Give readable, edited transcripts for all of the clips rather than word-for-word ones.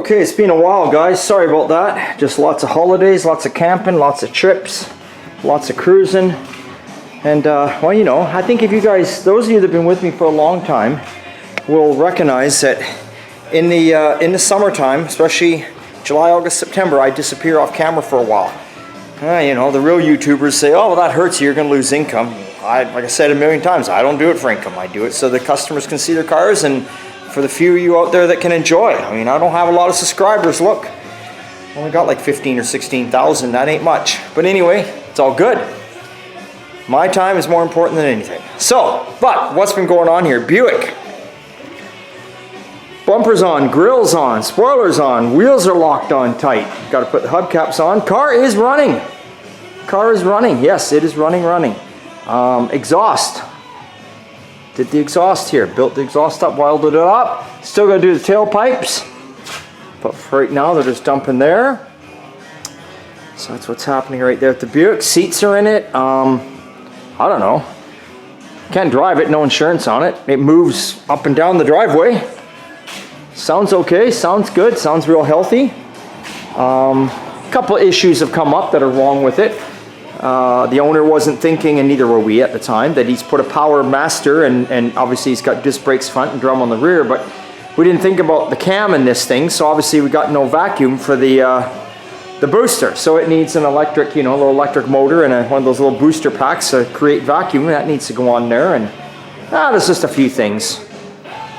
Okay, it's been a while, guys. Sorry about that. Just lots of holidays, lots of camping, lots of trips, lots of cruising. And, well, you know, I think if you guys, those of you that have been with me for a long time, will recognize that in the summertime, especially July, August, September, I disappear off camera for a while. You know, the real YouTubers say, oh, well, that hurts you, you're going to lose income. Like I said a million times, I don't do it for income. I do it so the customers can see their cars, and for the few of you out there that can enjoy it. I mean, I don't have a lot of subscribers. Look, I only got like 15 or 16,000. That ain't much. But anyway, it's all good. My time is more important than anything. So, but what's been going on here? Buick. Bumpers on, grills on, spoilers on, wheels are locked on tight. Got to put the hubcaps on. Car is running. Car is running. Yes, it is running. Exhaust. Did the exhaust here. Built the exhaust up, welded it up. Still got to do the tailpipes. But for right now, they're just dumping there. So that's what's happening right there at the Buick. Seats are in it. I don't know. Can't drive it, no insurance on it. It moves up and down the driveway. Sounds okay, sounds good, sounds real healthy. A couple of issues have come up that are wrong with it. The owner wasn't thinking, and neither were we at the time, that he's put a power master, and obviously he's got disc brakes front and drum on the rear, but we didn't think about the cam in this thing, so obviously we got no vacuum for the booster. So it needs an electric, you know, little electric motor and one of those little booster packs to create vacuum. That needs to go on there, and there's just a few things.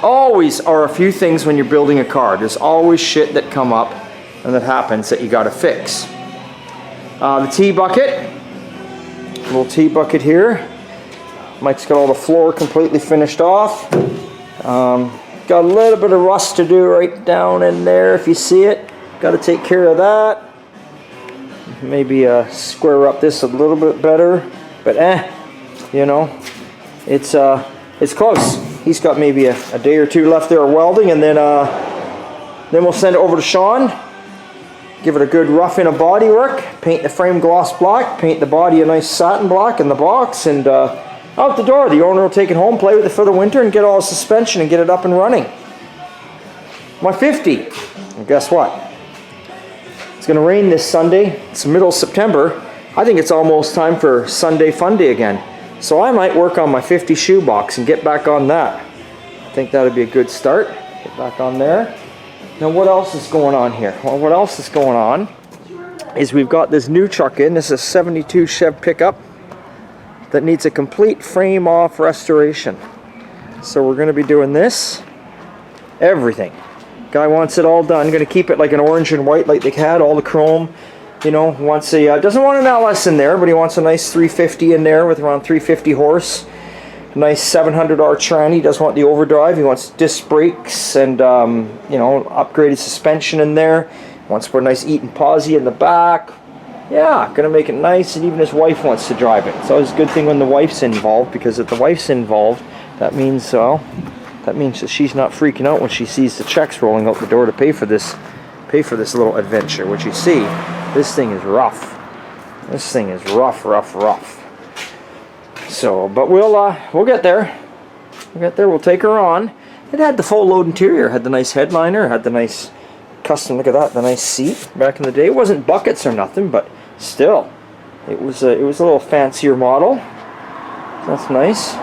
Always are a few things when you're building a car. There's always shit that come up and that happens that you got to fix. The T-bucket. Little T-bucket here. Mike's got all the floor completely finished off. Got a little bit of rust to do right down in there if you see it. Got to take care of that. Maybe square up this a little bit better. But you know, it's close. He's got maybe a day or two left there of welding, and then we'll send it over to Sean. Give it a good rough in of bodywork. Paint the frame gloss black. Paint the body a nice satin black in the box, and out the door. The owner will take it home, play with it for the winter, and get all the suspension and get it up and running. My 50. And guess what? It's going to rain this Sunday. It's the middle of September. I think it's almost time for Sunday Funday again. So I might work on my 50 shoebox and get back on that. I think that would be a good start. Get back on there. Now what else is going on here? Well, what else is going on is we've got this new truck in. This is a 72 Chev pickup that needs a complete frame off restoration. So we're going to be doing this. Everything. Guy wants it all done. Going to keep it like an orange and white like they had, all the chrome. You know, wants a doesn't want an LS in there, but he wants a nice 350 in there with around 350 horse. Nice 700R tranny. He doesn't want the overdrive. He wants disc brakes and you know, upgraded suspension in there. Wants to put a nice Eaton posi in the back. Yeah, gonna make it nice, and even his wife wants to drive it. It's always a good thing when the wife's involved, because if the wife's involved, that means that she's not freaking out when she sees the checks rolling out the door to pay for this little adventure. Which you see, this thing is rough. This thing is rough. So, but we'll get there. We'll take her on. It had the full load interior. Had the nice headliner. Had the nice custom. Look at that. The nice seat. Back in the day, it wasn't buckets or nothing, but still, it was a little fancier model. That's nice.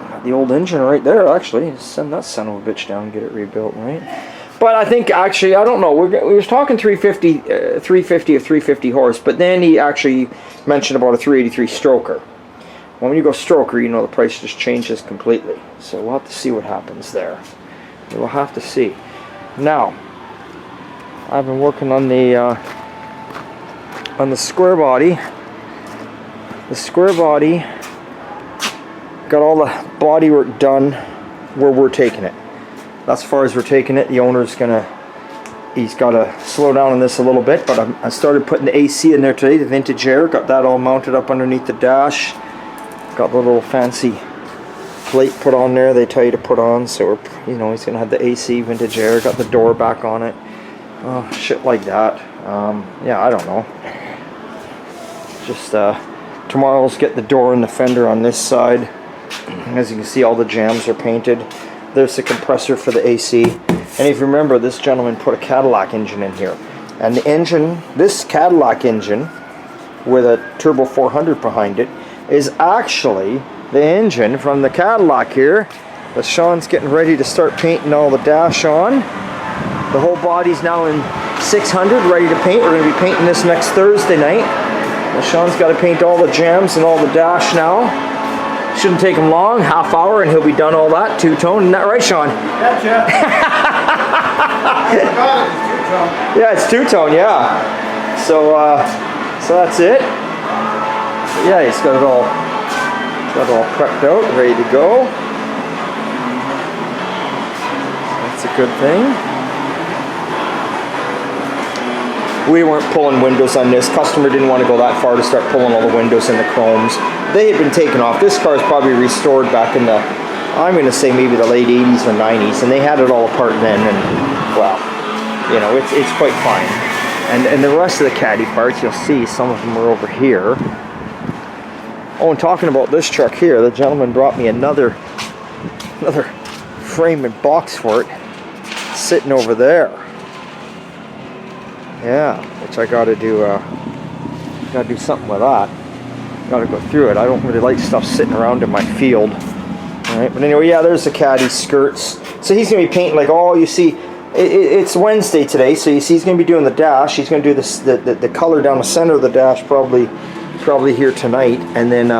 Got the old engine right there. Actually, send that son of a bitch down and get it rebuilt, right? But I think, actually, I don't know, we was talking 350 or 350 horse, but then he actually mentioned about a 383 stroker. When you go stroker, you know the price just changes completely. So we'll have to see what happens there. We'll have to see. Now, I've been working on the square body. The square body, got all the bodywork done where we're taking it. That's as far as we're taking it. The owner's he's got to slow down on this a little bit, but I started putting the AC in there today, the vintage air. Got that all mounted up underneath the dash. Got the little fancy plate put on there they tell you to put on, so we're, you know, he's gonna have the AC vintage air. Got the door back on it. Oh, shit like that. Yeah, I don't know. Just tomorrow's get the door and the fender on this side. As you can see, all the jambs are painted. There's the compressor for the AC. And if you remember, this gentleman put a Cadillac engine in here. And the engine, this Cadillac engine, with a turbo 400 behind it, is actually the engine from the Cadillac here that Sean's getting ready to start painting all the dash on. The whole body's now in 600, ready to paint. We're going to be painting this next Thursday night. Well, Sean's got to paint all the jambs and all the dash now. Shouldn't take him long, half hour, and he'll be done all that, two-tone. Isn't that right, Sean? Yeah, Chev. Yeah, it's two-tone, yeah. So that's it. But yeah, he's got it all prepped out, ready to go. That's a good thing. We weren't pulling windows on this. Customer didn't want to go that far to start pulling all the windows and the chromes. They had been taken off. This car is probably restored back in the, I'm going to say maybe the late 80s or 90s, and they had it all apart then, and well, you know, it's quite fine. And the rest of the caddy parts, you'll see some of them are over here. Oh, and talking about this truck here, the gentleman brought me another frame and box for it, sitting over there. Yeah, which I gotta do something with that. Gotta go through it. I don't really like stuff sitting around in my field. Alright, but anyway, yeah, there's the caddy skirts. So he's gonna be painting like all you see. It's Wednesday today, so you see he's gonna be doing the dash. He's gonna do the color down the center of the dash probably here tonight, and then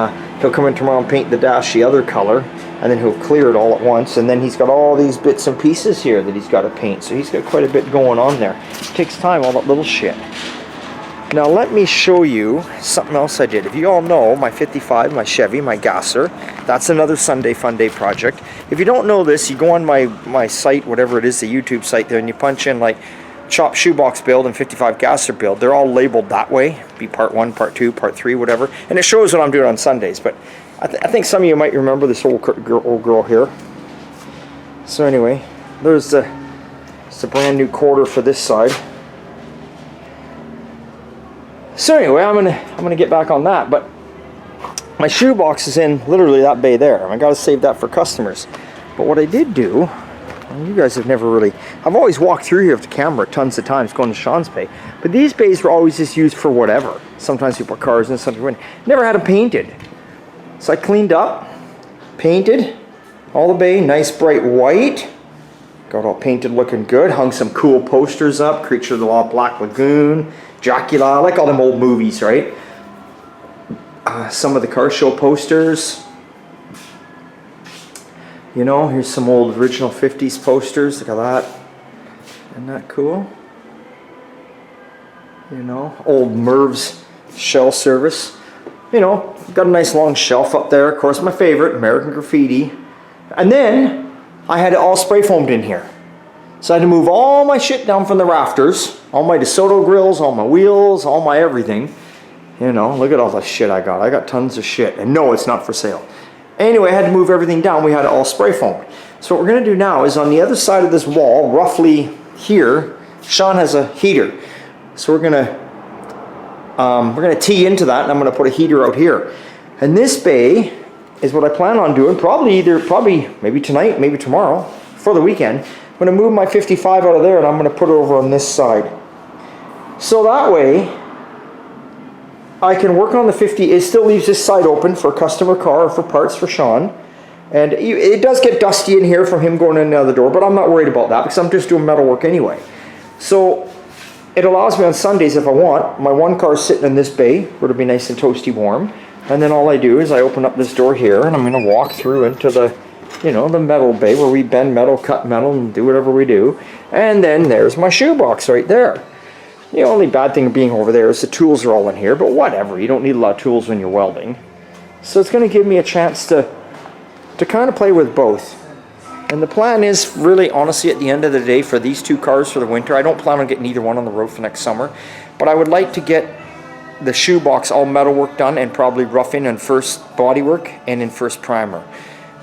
he'll come in tomorrow and paint the dash the other color, and then he'll clear it all at once, and then he's got all these bits and pieces here that he's got to paint, so he's got quite a bit going on there. It takes time, all that little shit. Now let me show you something else I did. If you all know, my 55, my Chevy, my gasser, that's another Sunday Funday project. If you don't know this, you go on my site, whatever it is, the YouTube site there, and you punch in like Chop Shoebox build and 55 gasser build. They're all labeled that way, be part 1, part 2, part 3, whatever, and it shows what I'm doing on Sundays. But I think some of you might remember this old girl here. So anyway, there's the brand new quarter for this side. So anyway, I'm gonna get back on that. But my shoebox is in literally that bay there, and I got to save that for customers. But what I did do, and you guys have never really, I've always walked through here with the camera tons of times going to Sean's bay, but these bays were always just used for whatever. Sometimes people put cars in, sometimes never had them painted. So I cleaned up, painted all the bay, nice bright white, got all painted looking good, hung some cool posters up, Creature of the Law, Black Lagoon, Dracula, I like all them old movies, right? Some of the car show posters. You know, here's some old original 50s posters, look at that. Isn't that cool? You know, old Merv's shell service. You know, got a nice long shelf up there. Of course, my favorite, American Graffiti. And then I had it all spray foamed in here. So I had to move all my shit down from the rafters. All my DeSoto grills, all my wheels, all my everything. You know, look at all the shit I got. I got tons of shit. And no, it's not for sale. Anyway, I had to move everything down. We had it all spray foamed. So what we're going to do now is on the other side of this wall, roughly here, Sean has a heater. So we're going to tee into that, and I'm going to put a heater out here. And this bay is what I plan on doing, probably maybe tonight, maybe tomorrow, for the weekend. I'm going to move my 55 out of there, and I'm going to put it over on this side. So that way, I can work on the 50. It still leaves this side open for a customer car or for parts for Sean. And it does get dusty in here from him going in and out of the door, but I'm not worried about that because I'm just doing metal work anyway. So it allows me on Sundays, if I want, my one car sitting in this bay where it'll be nice and toasty warm. And then all I do is I open up this door here, and I'm going to walk through into the, you know, the metal bay where we bend metal, cut metal, and do whatever we do. And then there's my shoebox right there. The only bad thing of being over there is the tools are all in here, but whatever. You don't need a lot of tools when you're welding. So it's going to give me a chance to kind of play with both. And the plan is really, honestly, at the end of the day, for these two cars for the winter, I don't plan on getting either one on the road for next summer, but I would like to get the shoebox all metal work done and probably roughing in first bodywork and in first primer.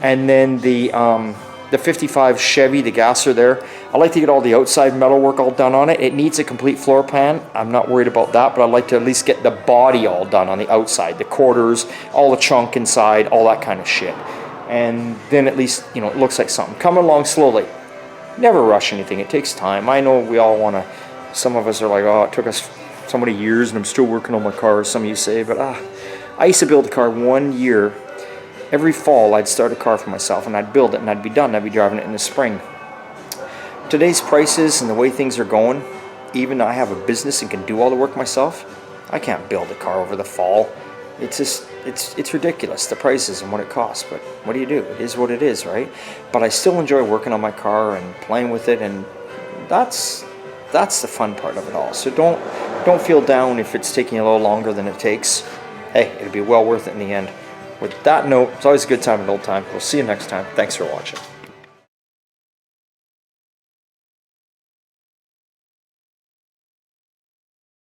And then the 55 Chevy, the gasser there, I like to get all the outside metal work all done on it. It needs a complete floor pan. I'm not worried about that, but I'd like to at least get the body all done on the outside, the quarters, all the chunk inside, all that kind of shit. And then at least, you know, it looks like something. Coming along slowly. never rush anything. It takes time. I know we all want to, some of us are like, oh, it took us so many years and I'm still working on my car, some of you say, but I used to build a car 1 year. Every fall I'd start a car for myself and I'd build it and I'd be done. I'd be driving it in the spring. Today's prices and the way things are going, even though I have a business and can do all the work myself, I can't build a car over the fall. It's just, it's ridiculous, the prices and what it costs, but what do you do? It is what it is, right? But I still enjoy working on my car and playing with it, and that's the fun part of it all. So don't feel down if it's taking a little longer than it takes. Hey, it'll be well worth it in the end. With that note, it's always a good time and old time. We'll see you next time. Thanks for watching.